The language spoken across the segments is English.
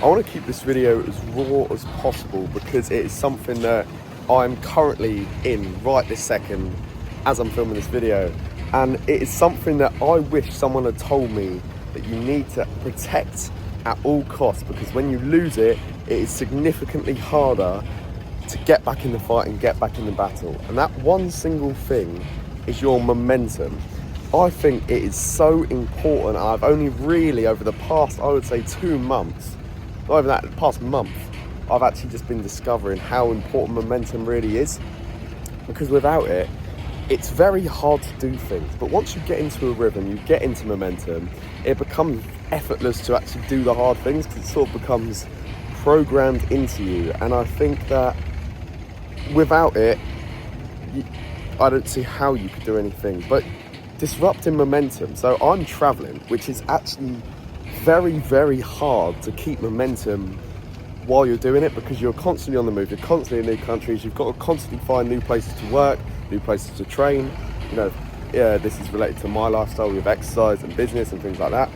I want to keep this video as raw as possible because it is something that I'm currently in right this second as I'm filming this video. And it is something that I wish someone had told me that you need to protect at all costs, because when you lose it, it is significantly harder to get back in the fight and get back in the battle. And that one single thing is your momentum. I think it is so important. I've only really, over the past, I would say 2 months, not even that, the past month, I've actually just been discovering how important momentum really is. Because without it, it's very hard to do things. But once you get into a rhythm, you get into momentum, it becomes effortless to actually do the hard things, because it sort of becomes programmed into you. And I think that without it, I don't see how you could do anything. But disrupting momentum. So I'm traveling, which is actually very, very hard to keep momentum while you're doing it, because you're constantly on the move. You're constantly in new countries. You've got to constantly find new places to work, new places to train. You know, this is related to my lifestyle with exercise and business and things like that.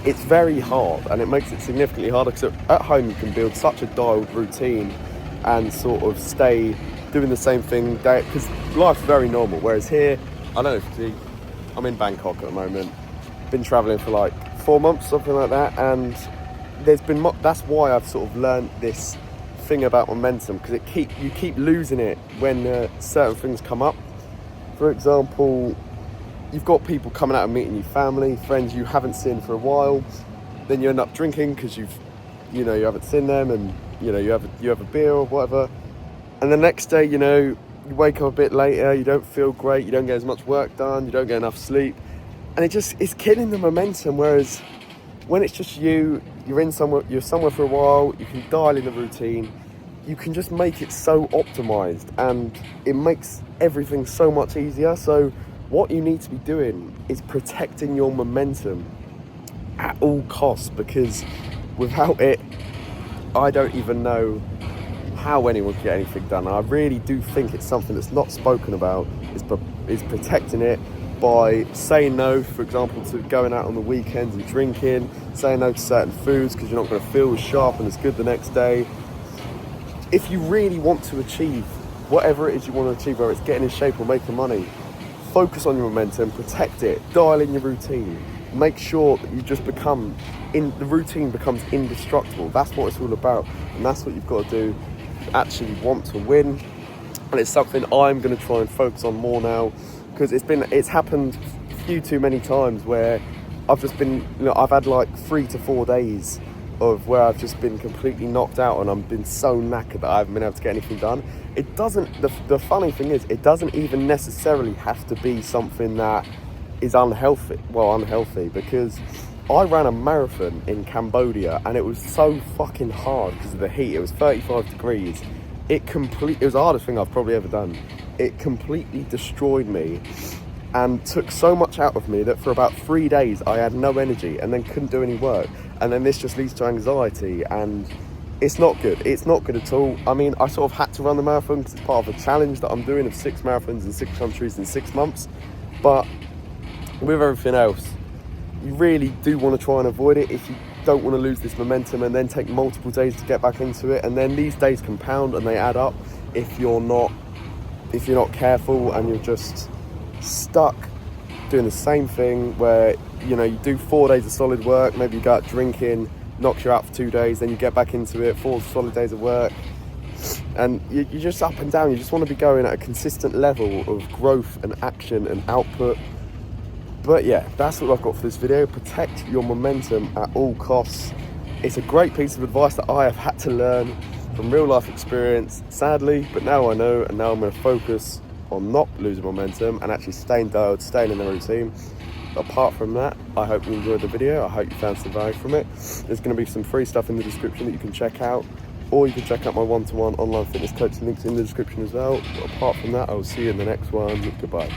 It's very hard, and it makes it significantly harder, because at home you can build such a dialed routine and sort of stay doing the same thing day, because life's very normal. Whereas here, I don't know if you see, I'm in Bangkok at the moment, been traveling for like 4 months, something like that, and there's been that's why I've sort of learned this thing about momentum, because you keep losing it when certain things come up. For example, you've got people coming out and meeting you, family, friends you haven't seen for a while, then you end up drinking because you haven't seen them, and you have a beer or whatever, and the next day, you wake up a bit later, you don't feel great, you don't get as much work done, you don't get enough sleep, and it's killing the momentum. Whereas when it's just you're somewhere for a while, you can dial in the routine, you can just make it so optimized, and it makes everything so much easier. So what you need to be doing is protecting your momentum at all costs, because without it, I don't even know how anyone can get anything done. And I really do think it's something that's not spoken about, is protecting it by saying no, for example, to going out on the weekends and drinking, saying no to certain foods because you're not going to feel as sharp and as good the next day. If you really want to achieve whatever it is you want to achieve, whether it's getting in shape or making money, focus on your momentum, protect it, dial in your routine, make sure that you just the routine becomes indestructible. That's what it's all about, and that's what you've got to do if you actually want to win. And it's something I'm going to try and focus on more now, because it's happened a few too many times where I've just been, I've had like 3 to 4 days of where I've just been completely knocked out, and I've been so knackered that I haven't been able to get anything done. It doesn't, the funny thing is, it doesn't even necessarily have to be something that is unhealthy, because I ran a marathon in Cambodia, and it was so fucking hard because of the heat. It was 35 degrees. It was the hardest thing I've probably ever done. It completely destroyed me and took so much out of me that for about 3 days I had no energy and then couldn't do any work. And then this just leads to anxiety, and it's not good. It's not good at all. I mean, I sort of had to run the marathon because it's part of a challenge that I'm doing of 6 marathons in 6 countries in 6 months. But with everything else, you really do want to try and avoid it if you don't want to lose this momentum and then take multiple days to get back into it. And then these days compound and they add up if you're not careful, and you're just stuck doing the same thing where you do 4 days of solid work, maybe you go out drinking, knocks you out for 2 days, then you get back into it, 4 solid days of work, and you're just up and down. You just want to be going at a consistent level of growth and action and output. But yeah, that's what I've got for this video. Protect your momentum at all costs. It's a great piece of advice that I have had to learn from real life experience, sadly, but now I know, and now I'm going to focus on not losing momentum and actually staying dialed, staying in the routine. Apart from that, I hope you enjoyed the video. I hope you found some value from it. There's going to be some free stuff in the description that you can check out, or you can check out my one-to-one online fitness coaching links in the description as well. But apart from that, I will see you in the next one. Goodbye.